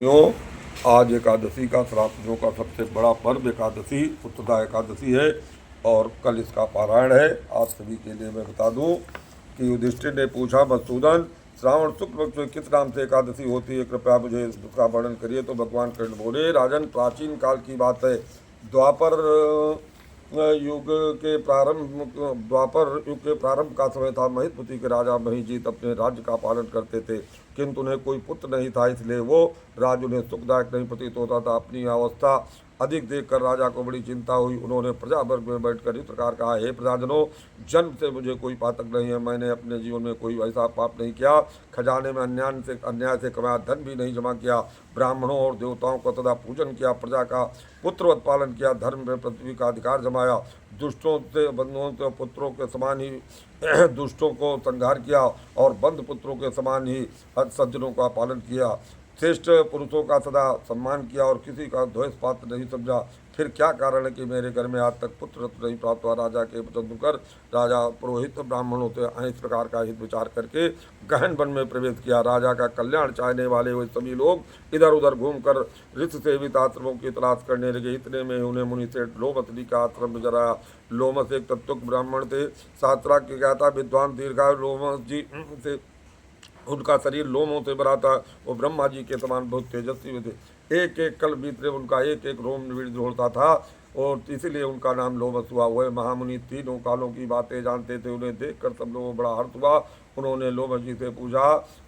क्यों आज एकादशी का श्रावणियों का सबसे बड़ा पर्व एकादशी उत्तरदा एकादशी है और कल इसका पारायण है। आप सभी के लिए मैं बता दूं कि युधिष्ठिर ने पूछा, मधुसूदन श्रावण शुक्ल पक्ष में किस नाम से एकादशी होती है, कृपया मुझे इसका वर्णन करिए। तो भगवान कृष्ण बोले, राजन प्राचीन काल की बात है। द्वापर द्वापर युग के प्रारंभ का समय था। महिष्मति के राजा महिजीत अपने राज्य का पालन करते थे, किंतु उन्हें कोई पुत्र नहीं था, इसलिए वो राज्य उन्हें सुखदायक नहीं प्रतीत होता था। अपनी अवस्था अधिक देखकर राजा को बड़ी चिंता हुई। उन्होंने प्रजा वर्ग में बैठकर इस प्रकार कहा, हे प्रजाजनों, जन्म से मुझे कोई पातक नहीं है। मैंने अपने जीवन में कोई ऐसा पाप नहीं किया, खजाने में अन्याय से कमाया धन भी नहीं जमा किया, ब्राह्मणों और देवताओं का तथा पूजन किया, प्रजा का पुत्रवत पालन किया, धर्म में पृथ्वी का अधिकार जमाया, दुष्टों से बंधुओं से पुत्रों के समान ही दुष्टों को संहार किया और बंध पुत्रों के समान ही सज्जनों का पालन किया, श्रेष्ठ पुरुषों का सदा सम्मान किया और किसी का द्वेष पात्र नहीं समझा। फिर क्या कारण है कि मेरे घर में आज तक पुत्र रत्न नहीं प्राप्त हुआ। राजा के वचन कर राजा पुरोहित ब्राह्मणों से इस प्रकार का हित विचार करके गहन वन में प्रवेश किया। राजा का कल्याण चाहने वाले वे सभी लोग इधर उधर घूमकर ऋषि सेवित आश्रमों की तलाश करने लगे। इतने में उन्हें मुनि सेठ लोमस का आश्रम नजर आया। लोमस एक तत्वक ब्राह्मण थे, शास्त्रार्थ के ज्ञाता विद्वान, दीर्घायु। लोमस जी से उनका शरीर लोमों से भरा था। वो ब्रह्मा जी के समान बहुत तेजस्वी थे। एक एक कल बीतने उनका एक एक रोम दौड़ता था और इसीलिए उनका नाम लोमस हुआ। वह महामुनि तीनों कालों की बातें जानते थे। उन्हें देखकर सब लोगों को बड़ा हर्ष हुआ। उन्होंने लोमस जी से पूछा,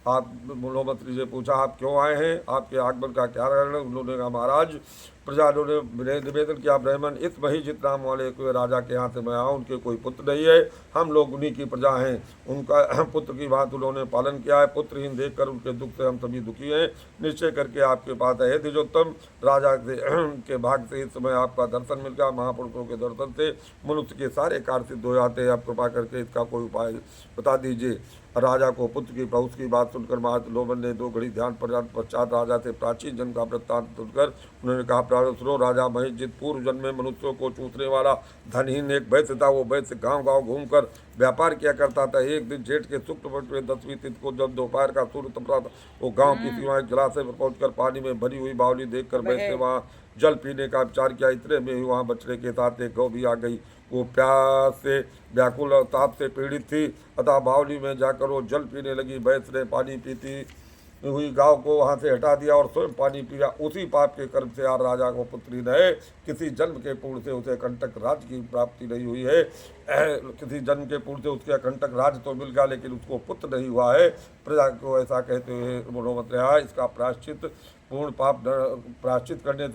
लोमस जी से पूछा, आप क्यों आए हैं, आपके आगमन का क्या कारण है। उन्होंने कहा, महाराज, प्रजाजनों ने निवेदन किया, ब्राह्मण इस महिजित नाम वाले राजा के यहाँ से मैं आया, उनके कोई पुत्र नहीं है, हम लोग उन्हीं की प्रजा हैं। उनका पुत्र की बात उन्होंने पालन किया है। पुत्रहीन देखकर उनके दुख से हम सभी दुखी हैं। निश्चय करके आपके पास है द्विजोत्तम, राजा के भाग से इस समय आपका दर्शन मिल गया। महापुरुषों के दर्शन से मनुष्य के सारे कार्य सिद्ध हो जाते हैं। आप कृपा करके इसका कोई उपाय बता दीजिए। राजा को पुत्र की पहुँच की बात सुनकर महाराज लोमन ने दो घड़ी ध्यान पश्चात राजा से प्राचीन जन्म का वृत्तांत सुनकर उन्होंने कहा, सुनो राजा महिजित, पूर्व जन्म में मनुष्यों को चूसने वाला धनहीन एक वैश्य था। वो वैश्य गांव गांव घूमकर व्यापार किया करता था। एक दिन जेठ के शुक्ल पक्ष में 10वीं तिथि को जब दोपहर का सूर्य तपता था, वो गांव की सीमाएं जलाशय पर पहुंचकर पानी में भरी हुई बावली देखकर वैश्य वहाँ जल पीने का विचार किया। इतने में ही वहाँ बछड़े के साथ एक गौ भी आ गई। वो प्यास से व्याकुल और ताप से पीड़ित थी, अतः बावली में जाकर वो जल पीने लगी। वैश्य ने पानी पीती हुई गांव को वहां से हटा दिया और स्वयं पानी पिया। उसी पाप के कर्म से यार राजा को पुत्री न है। किसी जन्म के पूर्ण से उसे कंटक राज की प्राप्ति नहीं हुई है। किसी जन्म के पूर्ण से उसके कंटक राज तो मिल गया, लेकिन उसको पुत्र नहीं हुआ है। प्रजा को ऐसा कहते हुए मनोमत रहा। इसका प्राश्चित करने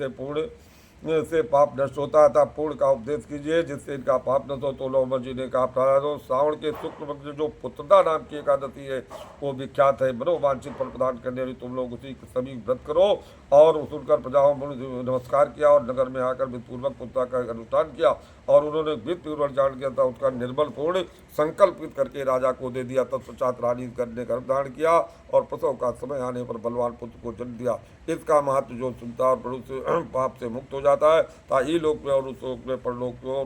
से पाप नष्ट होता था। पूर्ण का उपदेश कीजिए जिससे इनका पाप नष्ट हो। तो लोमस जी ने कहा, प्रहलाद, श्रावण के शुक्ल पक्ष जो पुत्रदा नाम की एकादशी है वो विख्यात है। मनोवांछित फल प्रदान करने वाली तुम लोग उसी सभी व्रत करो। और सुनकर प्रजाओं ने नमस्कार किया और नगर में आकर विधिपूर्वक पुत्रता का अनुष्ठान किया और उन्होंने विधिपूर्वक जान किया था उसका निर्बल पूर्ण संकल्पित करके राजा को दे दिया। तत्पश्चात रानी करने गर्भधारण किया और प्रसव का समय आने पर बलवान पुत्र को जन्म दिया। इसका महत्व जो सुनता और मनुष्य पाप से मुक्त हो जाता है ता ही लोक में और उस लोक में परलोक में और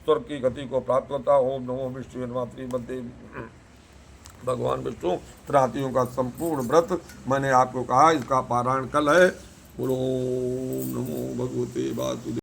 स्वर्ग की गति को प्राप्त होता। ओम नमो विष्णु मध्य भगवान विष्णु त्रातियों का संपूर्ण व्रत मैंने आपको कहा, इसका पारायण कल है। ओम नमो भगवते वासुदेव।